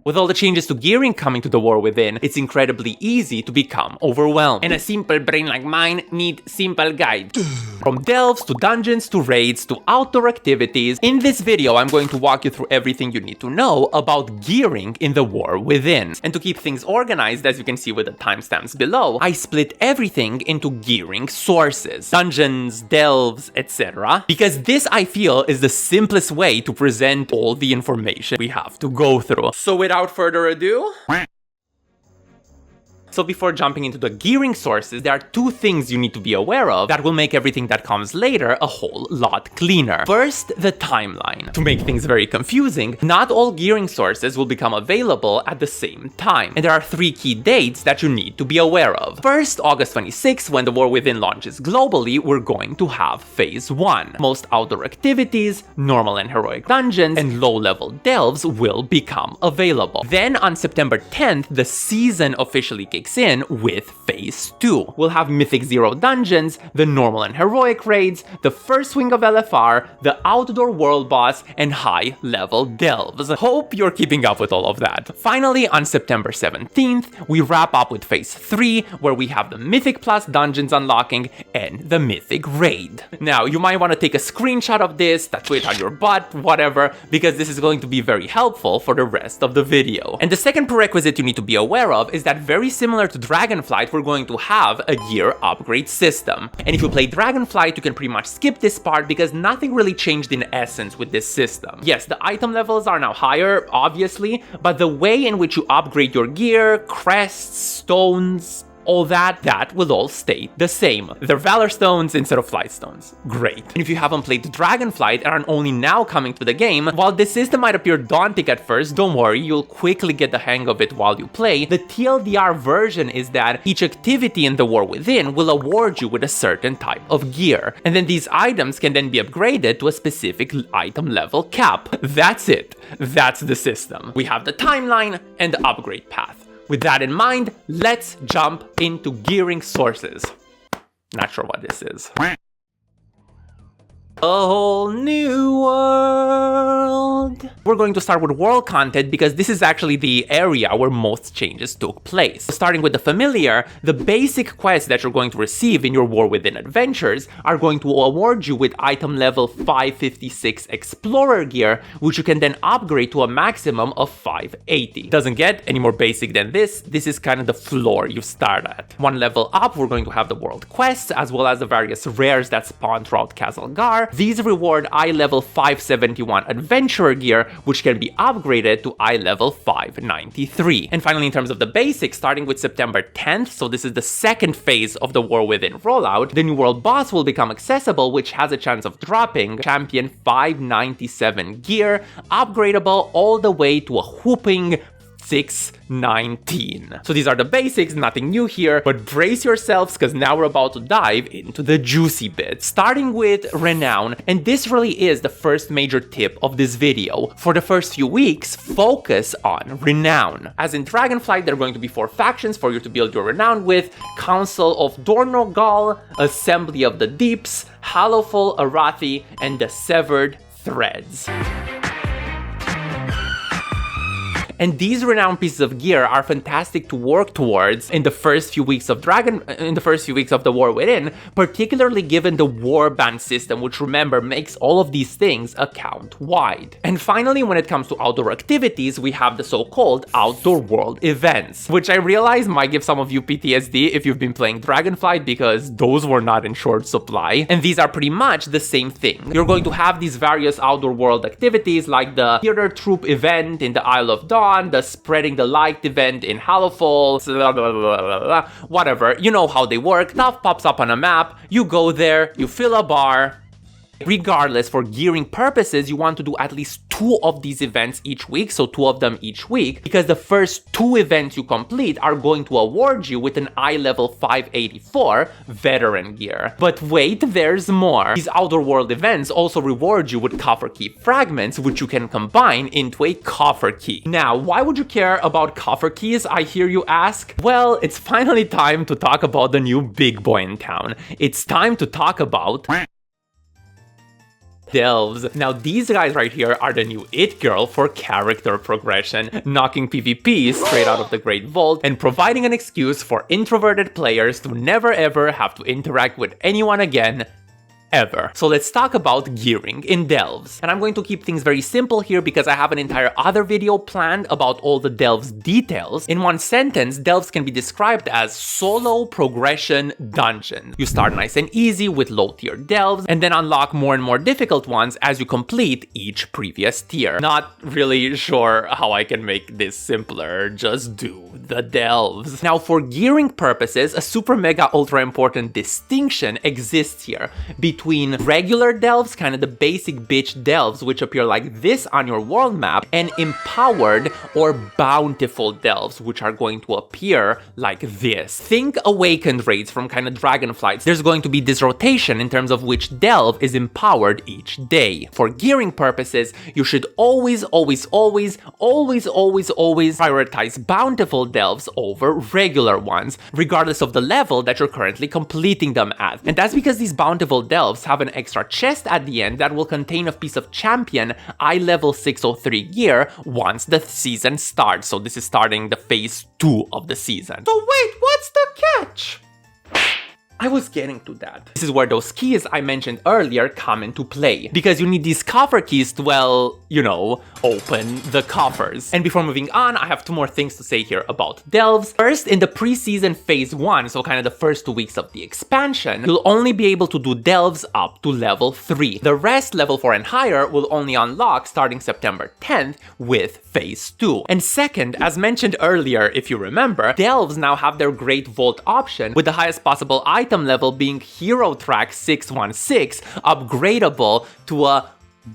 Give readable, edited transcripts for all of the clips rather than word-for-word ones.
With all the changes to gearing coming to the War Within, it's incredibly easy to become overwhelmed. And a simple brain like mine needs simple guide. From delves to dungeons to raids to outdoor activities, in this video I'm going to walk you through everything you need to know about gearing in the War Within. And to keep things organized, as you can see with the timestamps below, I split everything into gearing sources, dungeons, delves, etc. Because this, I feel, is the simplest way to present all the information we have to go through. So without further ado, so before jumping into the gearing sources, there are two things you need to be aware of that will make everything that comes later a whole lot cleaner. First, the timeline. To make things very confusing, not all gearing sources will become available at the same time, and there are three key dates that you need to be aware of. First, August 26th, when the War Within launches globally, we're going to have Phase 1. Most outdoor activities, normal and heroic dungeons, and low-level delves will become available. Then on September 10th, the season officially kicks in with Phase 2. We'll have Mythic 0 dungeons, the normal and heroic raids, the first wing of LFR, the outdoor world boss, and high-level delves. Hope you're keeping up with all of that. Finally, on September 17th, we wrap up with Phase 3, where we have the Mythic Plus dungeons unlocking and the Mythic Raid. Now, you might want to take a screenshot of this, tattoo it on your butt, whatever, because this is going to be very helpful for the rest of the video. And the second prerequisite you need to be aware of is that very similar to Dragonflight, we're going to have a gear upgrade system. And if you play Dragonflight, you can pretty much skip this part because nothing really changed in essence with this system. Yes, the item levels are now higher, obviously, but the way in which you upgrade your gear, crests, stones, all that will all stay the same. They're Valor Stones instead of Flight Stones. Great. And if you haven't played Dragonflight and are only now coming to the game, while this system might appear daunting at first, don't worry, you'll quickly get the hang of it while you play. The TLDR version is that each activity in the War Within will award you with a certain type of gear, and then these items can then be upgraded to a specific item level cap. That's it. That's the system. We have the timeline and the upgrade path. With that in mind, let's jump into gearing sources. Not sure what this is. A whole new world. We're going to start with world content because this is actually the area where most changes took place. Starting with the familiar, the basic quests that you're going to receive in your War Within adventures are going to award you with item level 556 Explorer gear, which you can then upgrade to a maximum of 580. Doesn't get any more basic than this. This is kind of the floor you start at. One level up, we're going to have the world quests, as well as the various rares that spawn throughout Castlegar. These reward eye-level 571 Adventurer gear, which can be upgraded to eye-level 593. And finally, in terms of the basics, starting with September 10th, so this is the second phase of the War Within rollout, the new world boss will become accessible, which has a chance of dropping Champion 597 gear, upgradable all the way to a whooping 619. So these are the basics, nothing new here, but brace yourselves because now we're about to dive into the juicy bits. Starting with Renown, and this really is the first major tip of this video. For the first few weeks, focus on Renown. As in Dragonflight, there are going to be 4 factions for you to build your Renown with: Council of Dornogal, Assembly of the Deeps, Hallowful Arathi, and the Severed Threads. And these renowned pieces of gear are fantastic to work towards in the first few weeks of the War Within, particularly given the warband system, which, remember, makes all of these things account wide. And finally, when it comes to outdoor activities, we have the so-called outdoor world events, which I realize might give some of you PTSD if you've been playing Dragonflight, because those were not in short supply. And these are pretty much the same thing. You're going to have these various outdoor world activities like the Theater Troop event in the Isle of Dawn, the Spreading the Light event in Hallowful, whatever, you know how they work. Stuff pops up on a map, you go there, you fill a bar. Regardless, for gearing purposes, you want to do at least 2 of these events each week, so 2 of them each week, because the first 2 events you complete are going to award you with an eye level 584 veteran gear. But wait, there's more. These outdoor world events also reward you with coffer key fragments, which you can combine into a coffer key. Now, why would you care about coffer keys, I hear you ask? Well, it's finally time to talk about the new big boy in town. It's time to talk about Delves. Now these guys right here are the new it girl for character progression, knocking PvP straight out of the Great Vault and providing an excuse for introverted players to never ever have to interact with anyone again, ever. So let's talk about gearing in Delves. And I'm going to keep things very simple here because I have an entire other video planned about all the Delves details. In one sentence, Delves can be described as solo progression dungeon. You start nice and easy with low tier Delves and then unlock more and more difficult ones as you complete each previous tier. Not really sure how I can make this simpler, just do the Delves. Now for gearing purposes, a super mega ultra important distinction exists here between regular Delves, kind of the basic bitch Delves, which appear like this on your world map, and empowered or bountiful Delves, which are going to appear like this. Think awakened raids from kind of dragonflights. There's going to be this rotation in terms of which Delve is empowered each day. For gearing purposes, you should always prioritize bountiful Delves over regular ones, regardless of the level that you're currently completing them at. And that's because these bountiful Delves have an extra chest at the end that will contain a piece of champion eye level 603 gear once the season starts. So this is starting the phase 2 of the season. So wait, what's the catch? I was getting to that. This is where those keys I mentioned earlier come into play, because you need these coffer keys to, well, you know, open the coffers. And before moving on, I have two more things to say here about Delves. First, in the preseason phase 1, so kind of the first 2 weeks of the expansion, you'll only be able to do Delves up to level 3. The rest, level 4 and higher, will only unlock starting September 10th with phase 2. And second, as mentioned earlier, if you remember, Delves now have their Great Vault option, with the highest possible item level being Hero Track 616, upgradable to a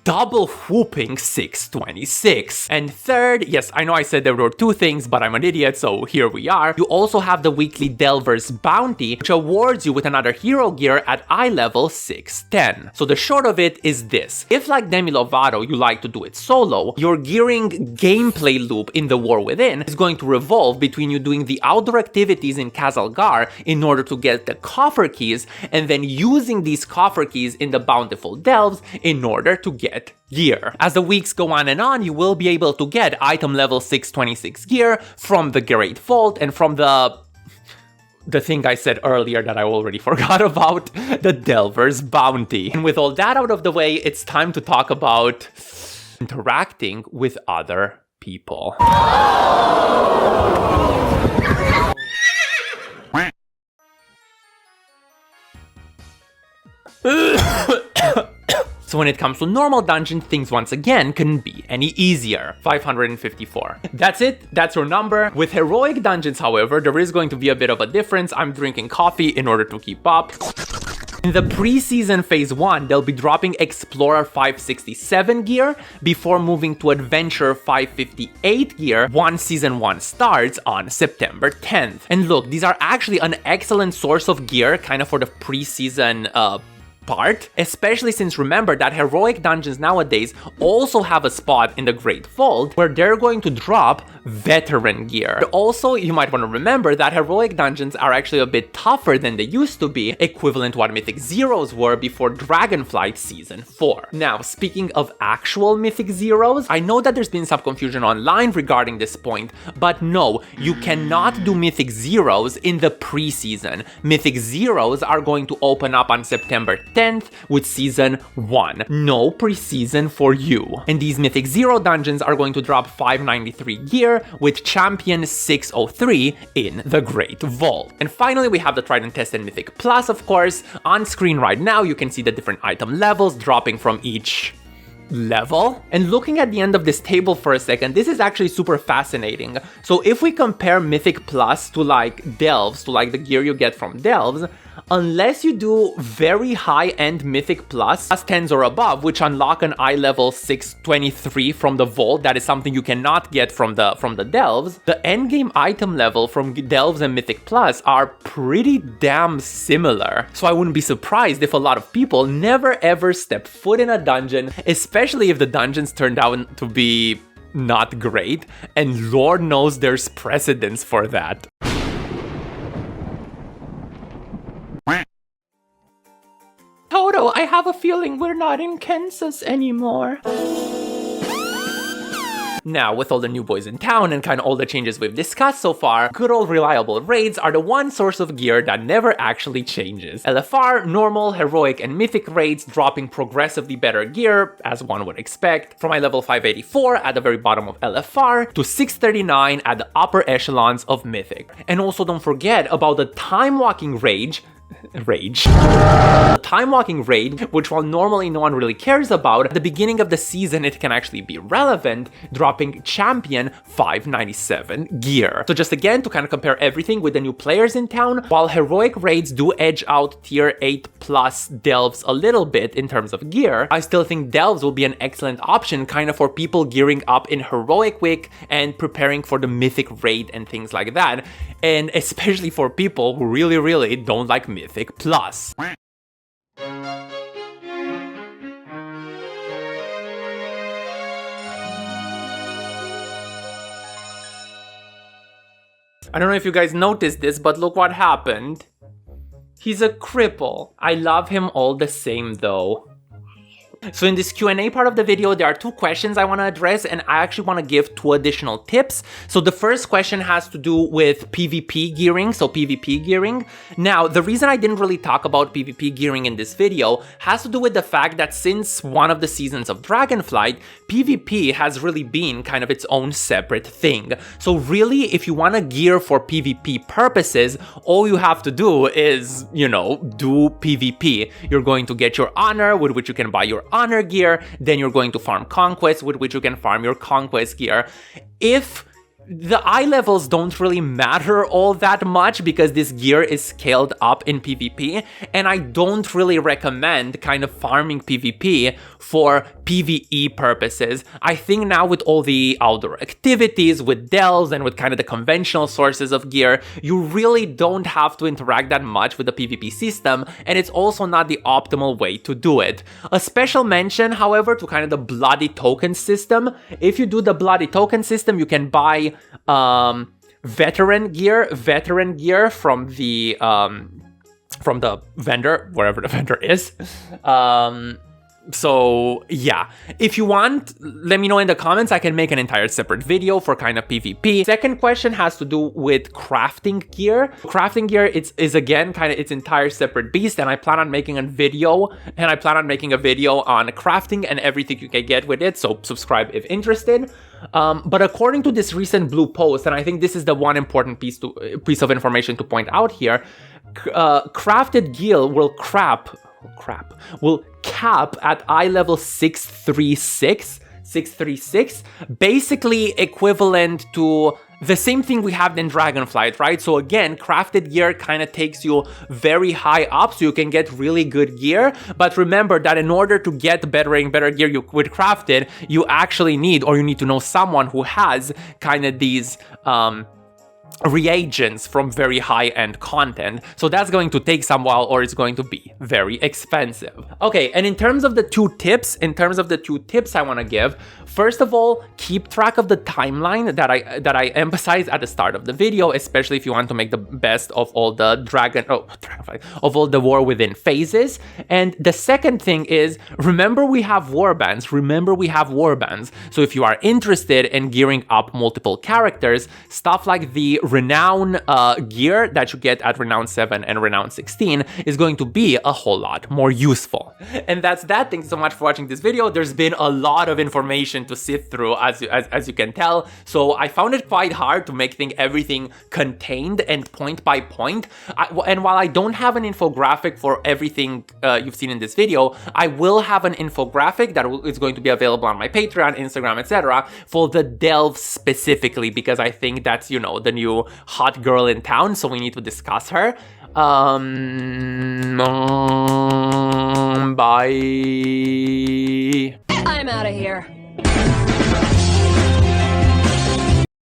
double whooping 626. And third, yes, I know I said there were two things, but I'm an idiot, so here we are. You also have the weekly Delver's Bounty, which awards you with another hero gear at eye level 610. So the short of it is this: if, like Demi Lovato, you like to do it solo, your gearing gameplay loop in the War Within is going to revolve between you doing the outdoor activities in Kazalgar in order to get the coffer keys, and then using these coffer keys in the Bountiful Delves in order to get gear. As the weeks go on and on, you will be able to get item level 626 gear from the Great Vault and from the thing I said earlier that I already forgot about, the Delver's Bounty. And with all that out of the way, it's time to talk about interacting with other people. So when it comes to normal dungeon, things once again couldn't be any easier. 554. That's it, that's your number. With heroic dungeons, however, there is going to be a bit of a difference. I'm drinking coffee in order to keep up. In the preseason phase 1, they'll be dropping Explorer 567 gear before moving to Adventure 558 gear once Season 1 starts on September 10th. And look, these are actually an excellent source of gear kind of for the preseason part, especially since remember that heroic dungeons nowadays also have a spot in the Great Vault where they're going to drop veteran gear. Also, you might want to remember that heroic dungeons are actually a bit tougher than they used to be, equivalent to what Mythic Zeros were before Dragonflight Season 4. Now, speaking of actual Mythic Zeros, I know that there's been some confusion online regarding this point, but no, you cannot do Mythic Zeros in the preseason. Mythic Zeros are going to open up on September 10th with Season 1. No preseason for you. And these Mythic Zero dungeons are going to drop 593 gear with Champion 603 in the Great Vault. And finally, we have the Tried and Tested Mythic Plus, of course. On screen right now, you can see the different item levels dropping from each level. And looking at the end of this table for a second, this is actually super fascinating. So if we compare Mythic Plus to like Delves, to like the gear you get from Delves, unless you do very high-end Mythic Plus 10s or above, which unlock an eye level 623 from the Vault, that is something you cannot get from the Delves, the endgame item level from Delves and Mythic Plus are pretty damn similar. So I wouldn't be surprised if a lot of people never ever step foot in a dungeon, especially if the dungeons turned out to be not great, and Lord knows there's precedence for that. Hold Taro, I have a feeling we're not in Kansas anymore. Now, with all the new boys in town and kind of all the changes we've discussed so far, good old reliable raids are the one source of gear that never actually changes. LFR, normal, heroic, and mythic raids dropping progressively better gear, as one would expect, from my level 584 at the very bottom of LFR to 639 at the upper echelons of mythic. And also don't forget about the Timewalking Raid. The Timewalking Raid, which while normally no one really cares about, at the beginning of the season it can actually be relevant, dropping champion 597 gear. So just again to kind of compare everything with the new players in town, while heroic raids do edge out tier 8 plus delves a little bit in terms of gear, I still think delves will be an excellent option kind of for people gearing up in heroic week and preparing for the mythic raid and things like that. And especially for people who really don't like Mythic Plus. I don't know if you guys noticed this, but look what happened. He's a cripple. I love him all the same though. So in this Q&A part of the video, there are two questions I want to address, and I actually want to give two additional tips. So the first question has to do with PvP gearing, so PvP gearing. Now, the reason I didn't really talk about PvP gearing in this video has to do with the fact that since one of the seasons of Dragonflight, PvP has really been kind of its own separate thing. So really, if you want to gear for PvP purposes, all you have to do is, you know, do PvP. You're going to get your honor, with which you can buy your honor gear, then you're going to farm conquest, with which you can farm your conquest gear. If the eye levels don't really matter all that much because this gear is scaled up in PvP, and I don't really recommend kind of farming PvP for PvE purposes. I think now with all the outdoor activities, with delves, and with kind of the conventional sources of gear, you really don't have to interact that much with the PvP system, and it's also not the optimal way to do it. A special mention, however, to kind of the bloody token system. If you do the bloody token system, you can buy veteran gear from the vendor, wherever the vendor is. So yeah, if you want, let me know in the comments. I can make an entire separate video for kind of PvP. Second question has to do with crafting gear. Crafting gear is again kind of its entire separate beast, and I plan on making a video, on crafting and everything you can get with it, so subscribe if interested. But according to this recent blue post, and I think this is the one important piece of information to point out here, crafted gear will cap at eye level 636, basically equivalent to the same thing we have in Dragonflight, right? So again, crafted gear kind of takes you very high up, so you can get really good gear. But remember that in order to get better and better gear with crafted, you actually need, or you need to know someone who has kind of these reagents from very high-end content. So that's going to take some while, or it's going to be very expensive. Okay, and in terms of the two tips I want to give, first of all, keep track of the timeline that I emphasized at the start of the video, especially if you want to make the best of all the of all the war within phases. And the second thing is, remember we have warbands. So if you are interested in gearing up multiple characters, stuff like the Renown gear that you get at Renown 7 and Renown 16 is going to be a whole lot more useful. And that's that. Thanks so much for watching this video. There's been a lot of information to sift through, as you can tell. So I found it quite hard to make everything contained and point by point. And while I don't have an infographic for everything you've seen in this video, I will have an infographic that is going to be available on my Patreon, Instagram, etc. for the delves specifically, because I think that's, you know, the new hot girl in town, so we need to discuss her. Bye. I'm out of here.